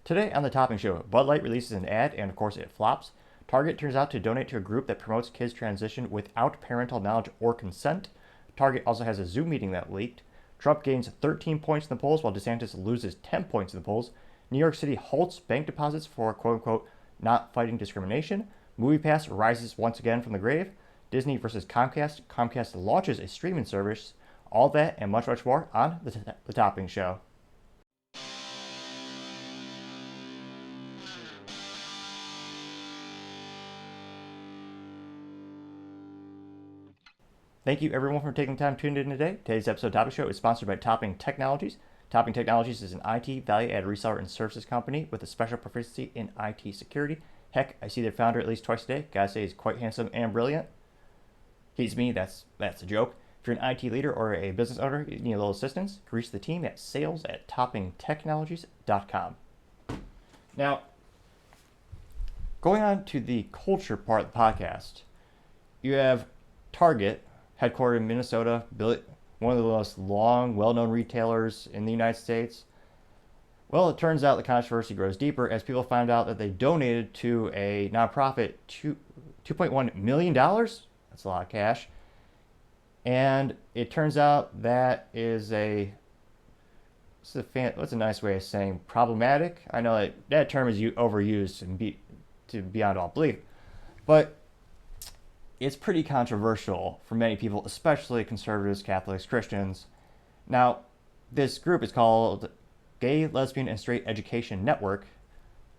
Today on the Topping Show, Bud Light releases an ad and of course it flops. Target turns out to donate to a group that promotes kids transition without parental knowledge or consent. Target also has a Zoom meeting that leaked. Trump gains 13 points in the polls while DeSantis loses 10 points in the polls. New York City halts bank deposits for quote-unquote not fighting discrimination. MoviePass rises once again from the grave. Disney versus Comcast. Comcast launches a streaming service. All that and much, much more on the Topping Show. Thank you everyone for taking the time to tune in today. Today's episode of Topping Show is sponsored by Topping Technologies. Topping Technologies is an IT value-added reseller and services company with a special proficiency in IT security. Heck, I see their founder at least twice a day. Gotta say he's quite handsome and brilliant. He's me, that's a joke. If you're an IT leader or a business owner, you need a little assistance, reach the team at sales@toppingtechnologies.com. Now, going on to the culture part of the podcast, you have Target, headquartered in Minnesota, one of the most long, well-known retailers in the United States. Well, it turns out the controversy grows deeper as people found out that they donated to a nonprofit $2.1 million. That's a lot of cash. And it turns out that is what's a nice way of saying problematic? I know that term is overused to beyond all belief. But it's pretty controversial for many people, especially conservatives, Catholics, Christians. Now, this group is called Gay, Lesbian, and Straight Education Network,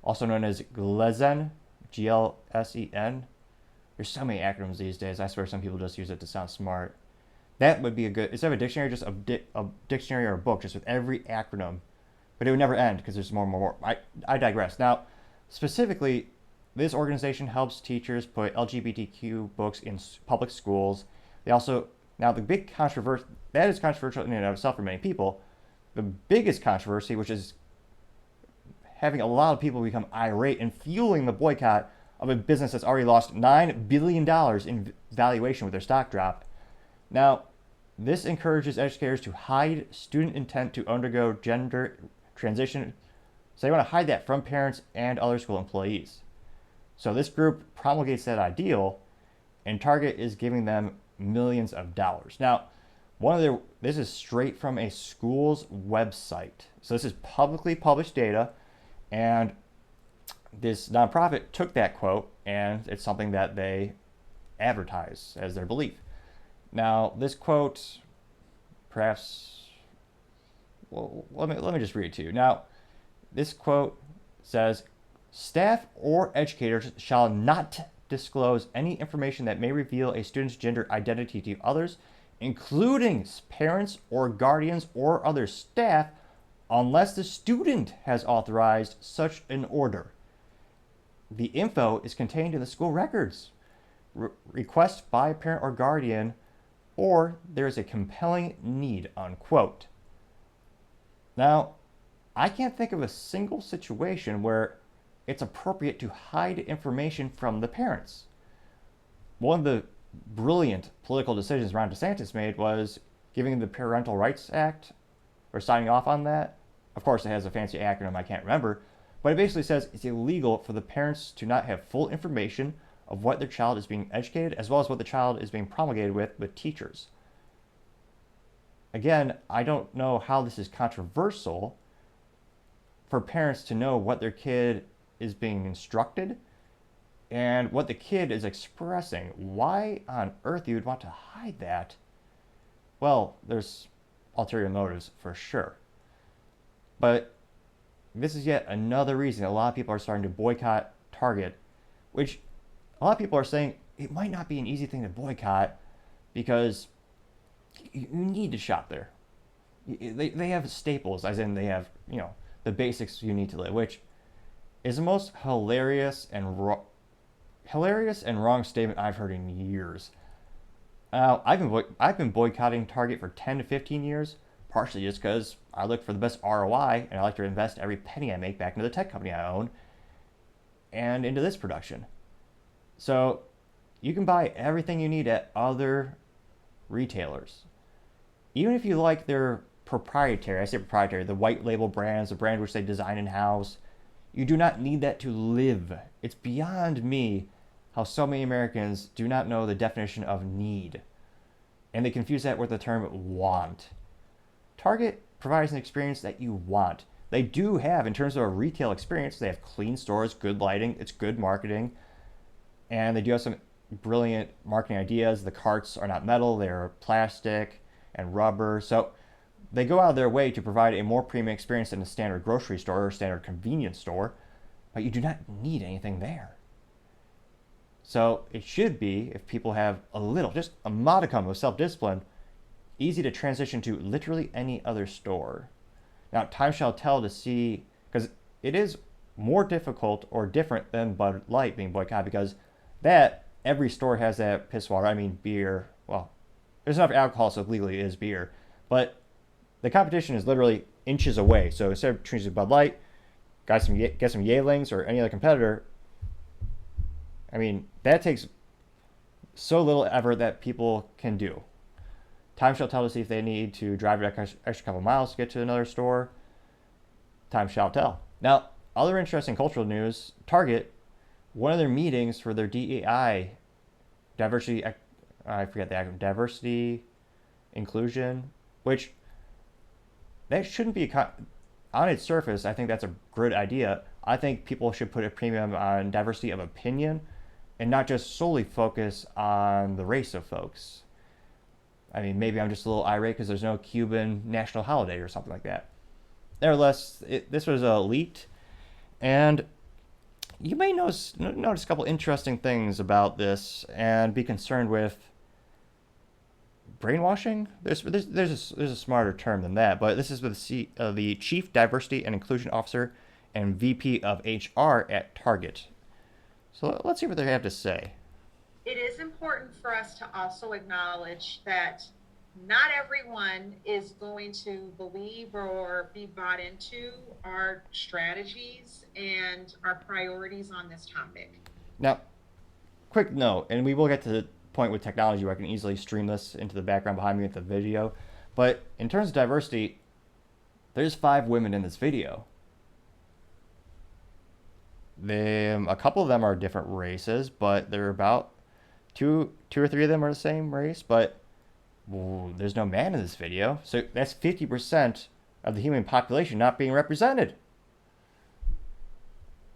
also known as GLSEN, G-L-S-E-N. There's so many acronyms these days. I swear some people just use it to sound smart. That would be a good, instead of a dictionary, just a dictionary or a book, just with every acronym. But it would never end because there's more and more. I digress. Now, specifically, this organization helps teachers put LGBTQ books in public schools. They also, now the big controversy, that is controversial in and of itself for many people. The biggest controversy, which is having a lot of people become irate and fueling the boycott of a business that's already lost $9 billion in valuation with their stock drop. Now, this encourages educators to hide student intent to undergo gender transition. So they want to hide that from parents and other school employees. So this group promulgates that ideal, and Target is giving them millions of dollars. Now, this is straight from a school's website. So this is publicly published data, and this nonprofit took that quote, and it's something that they advertise as their belief. Now, this quote, perhaps, well, let me just read it to you. Now, this quote says, "Staff or educators shall not disclose any information that may reveal a student's gender identity to others, including parents or guardians or other staff, unless the student has authorized such an order. The info is contained in the school records. Request by a parent or guardian, or there is a compelling need," unquote. Now, I can't think of a single situation where it's appropriate to hide information from the parents. One of the brilliant political decisions Ron DeSantis made was giving the Parental Rights Act, or signing off on that. Of course, it has a fancy acronym I can't remember, but it basically says it's illegal for the parents to not have full information of what their child is being educated, as well as what the child is being promulgated with teachers. Again, I don't know how this is controversial for parents to know what their kid is being instructed and what the kid is expressing. Why on earth you would want to hide that? Well, there's ulterior motives for sure. But this is yet another reason a lot of people are starting to boycott Target, which a lot of people are saying it might not be an easy thing to boycott because you need to shop there. They have staples, as in they have, the basics you need to live, which is the most hilarious and wrong statement I've heard in years. I've been boycotting Target for 10 to 15 years, partially just because I look for the best ROI and I like to invest every penny I make back into the tech company I own and into this production. So you can buy everything you need at other retailers. Even if you like their proprietary, I say proprietary, the white label brands, the brand which they design in-house, You do not need that to live. It's beyond me how so many Americans do not know the definition of need. And they confuse that with the term want. Target provides an experience that you want. They do have, in terms of a retail experience, they have clean stores, good lighting, it's good marketing, and they do have some brilliant marketing ideas. The carts are not metal, they're plastic and rubber. So they go out of their way to provide a more premium experience than a standard grocery store or standard convenience store, but you do not need anything there. So it should be, if people have a little, just a modicum of self-discipline, easy to transition to literally any other store. Now, time shall tell to see, because it is more difficult or different than Bud Light being boycotted, because that, every store has that piss water. I mean, beer. Well, there's enough alcohol, so legally it is beer. But the competition is literally inches away. So instead of choosing Bud Light, get some Yealings or any other competitor. I mean, that takes so little effort that people can do. Time shall tell to see if they need to drive an extra couple miles to get to another store. Time shall tell. Now, other interesting cultural news, Target, one of their meetings for their DEI, diversity, I forget the acronym, diversity, inclusion, which that shouldn't be, on its surface, I think that's a good idea. I think people should put a premium on diversity of opinion and not just solely focus on the race of folks. I mean, maybe I'm just a little irate because there's no Cuban national holiday or something like that. Nevertheless, this was leaked, and you may notice a couple interesting things about this and be concerned with brainwashing. There's a smarter term than that, but this is with the Chief Diversity and Inclusion Officer and VP of HR at Target. So let's see what they have to say. It is important for us to also acknowledge that not everyone is going to believe or be bought into our strategies and our priorities on this topic. Now, quick note, and we will get to the point with technology where I can easily stream this into the background behind me with the video, but in terms of diversity, there's 5 women in this video. A couple of them are different races, but they're about two or three of them are the same race, but there's no man in this video. So that's 50% of the human population not being represented.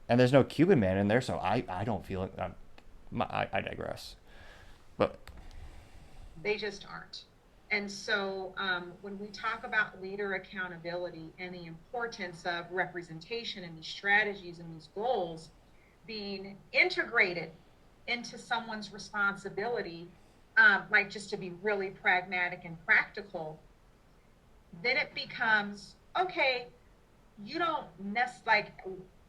And there's no Cuban man in there, so I don't feel it. I digress. But they just aren't. And so when we talk about leader accountability and the importance of representation and these strategies and these goals being integrated into someone's responsibility, like just to be really pragmatic and practical, then it becomes, okay, you don't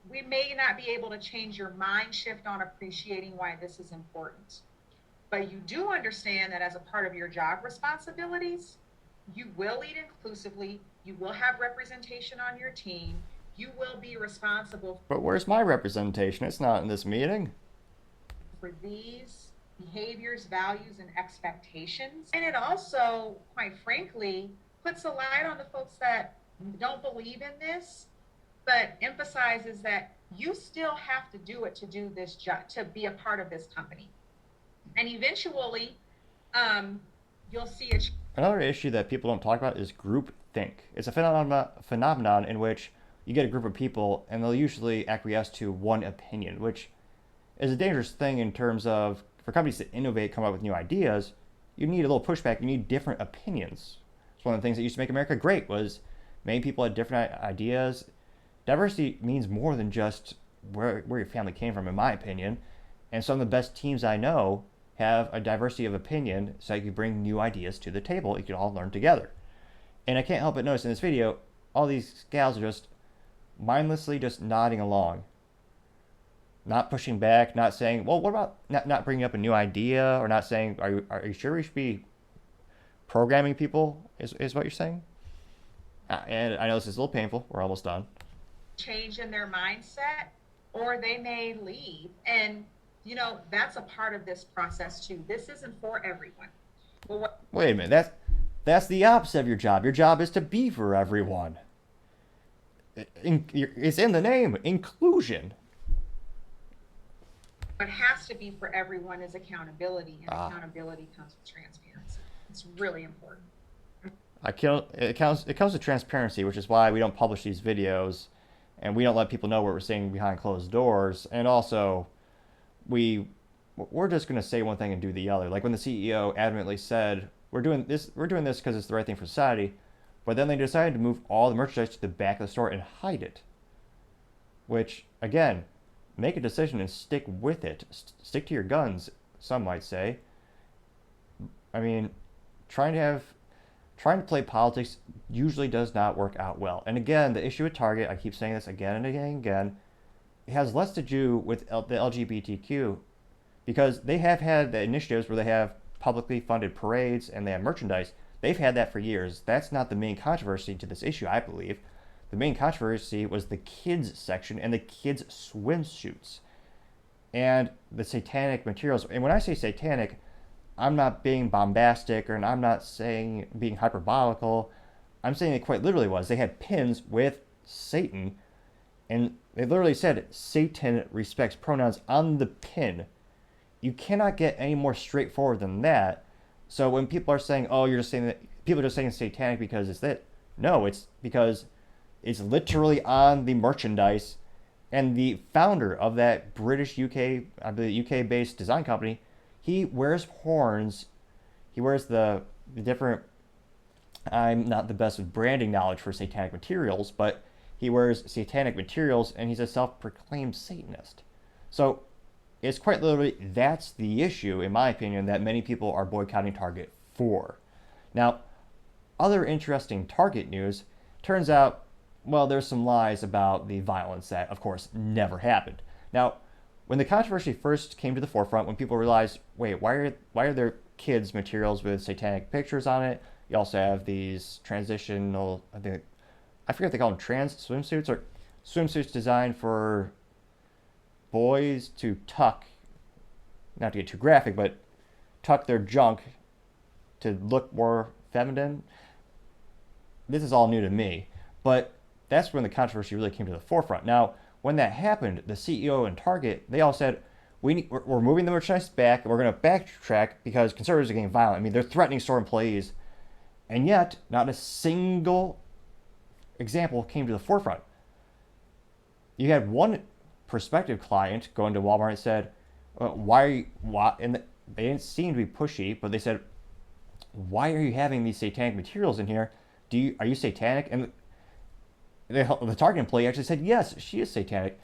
we may not be able to change your mind shift on appreciating why this is important. But you do understand that as a part of your job responsibilities, you will lead inclusively, you will have representation on your team, you will be responsible. But where's my representation? It's not in this meeting. For these behaviors, values, and expectations. And it also, quite frankly, puts a light on the folks that don't believe in this, but emphasizes that you still have to do it to do this job, to be a part of this company. And eventually, you'll see a... Another issue that people don't talk about is groupthink. It's a phenomenon in which you get a group of people and they'll usually acquiesce to one opinion, which is a dangerous thing in terms of, for companies to innovate, come up with new ideas, you need a little pushback, you need different opinions. It's one of the things that used to make America great, was many people had different ideas. Diversity means more than just where your family came from, in my opinion. And some of the best teams I know have a diversity of opinion, so you can bring new ideas to the table. You can all learn together. And I can't help but notice in this video, all these gals are just mindlessly just nodding along. Not pushing back, not saying, well, what about not bringing up a new idea, or not saying, are you sure we should be programming people, is what you're saying? And I know this is a little painful. We're almost done. Change in their mindset, or they may leave. And, you know, that's a part of this process too. This isn't for everyone. But wait a minute. That's the opposite of your job. Your job is to be for everyone. It's in the name, inclusion. What has to be for everyone is accountability, and Ah, accountability comes with transparency. It's really important. it comes to transparency, which is why we don't publish these videos, and we don't let people know what we're saying behind closed doors. And also, we we're just going to say one thing and do the other. Like when the CEO adamantly said, we're doing this because it's the right thing for society," but then they decided to move all the merchandise to the back of the store and hide it. Which again, make a decision and stick with it. Stick to your guns. Some might say. I mean, trying to have trying to play politics usually does not work out well. And again, the issue with Target, I keep saying this again and again and again, it has less to do with the LGBTQ because they have had the initiatives where they have publicly funded parades and they have merchandise. They've had that for years. That's not the main controversy to this issue, I believe. The main controversy was the kids section and the kids swimsuits and the satanic materials. And when I say satanic, I'm not being bombastic or I'm not saying being hyperbolical. I'm saying it quite literally was. They had pins with Satan, and they literally said Satan respects pronouns on the pin. You cannot get any more straightforward than that. So when people are saying, "Oh, you're just saying that," people are just saying satanic because it's that. No, it's because it's literally on the merchandise, and the founder of that British UK, I believe UK based design company, he wears horns. He wears the different. I'm not the best with branding knowledge for satanic materials, but he wears satanic materials and he's a self proclaimed Satanist. So it's quite literally that's the issue, in my opinion, that many people are boycotting Target for. Now, other interesting Target news turns out, well, there's some lies about the violence that, of course, never happened. Now, when the controversy first came to the forefront, when people realized, wait, why are there kids' materials with satanic pictures on it? You also have these transitional, I forget if they call them trans swimsuits or swimsuits designed for boys to tuck, not to get too graphic, but tuck their junk to look more feminine. This is all new to me, but that's when the controversy really came to the forefront. Now, when that happened, the CEO and Target, they all said, we're moving the merchandise back, and we're going to backtrack because conservatives are getting violent. I mean, they're threatening store employees, and yet not a single example came to the forefront. You had one prospective client go into Walmart and said, why, and they didn't seem to be pushy, but they said, "Why are you having these satanic materials in here? Are you satanic?" And the Target employee actually said, "Yes, she is satanic."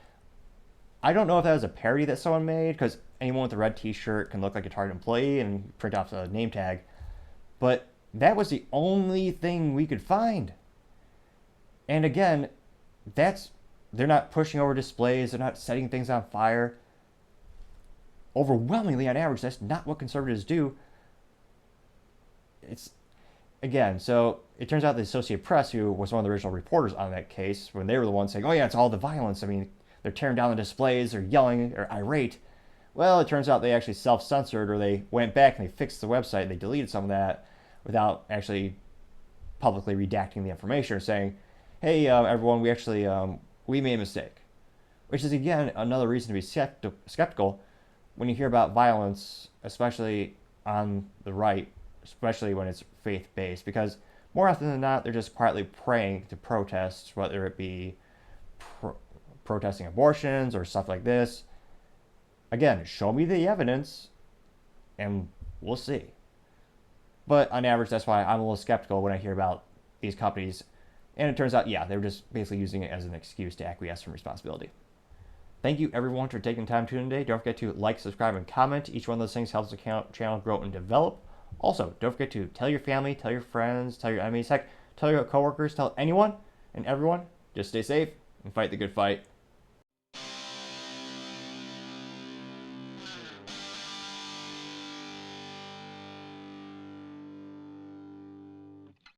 I don't know if that was a parody that someone made, because anyone with a red t-shirt can look like a Target employee and print off a name tag, but that was the only thing we could find. And again, they're not pushing over displays, they're not setting things on fire. Overwhelmingly, on average, that's not what conservatives do. It's again, so it turns out the Associated Press, who was one of the original reporters on that case, when they were the ones saying, "Oh yeah, it's all the violence. I mean, they're tearing down the displays, they're yelling, they're irate." Well, it turns out they actually self-censored, or they went back and they fixed the website, they deleted some of that without actually publicly redacting the information or saying, "Hey, everyone, we actually we made a mistake," which is again another reason to be skeptical when you hear about violence, especially on the right, especially when it's faith-based, because more often than not, they're just quietly praying to protests, whether it be protesting abortions or stuff like this. Again, show me the evidence, and we'll see. But on average, that's why I'm a little skeptical when I hear about these companies. And it turns out, yeah, they're just basically using it as an excuse to acquiesce from responsibility. Thank you, everyone, for taking time to tune in today. Don't forget to like, subscribe, and comment. Each one of those things helps the channel grow and develop. Also, don't forget to tell your family, tell your friends, tell your enemies, heck, tell your coworkers, tell anyone and everyone. Just stay safe and fight the good fight.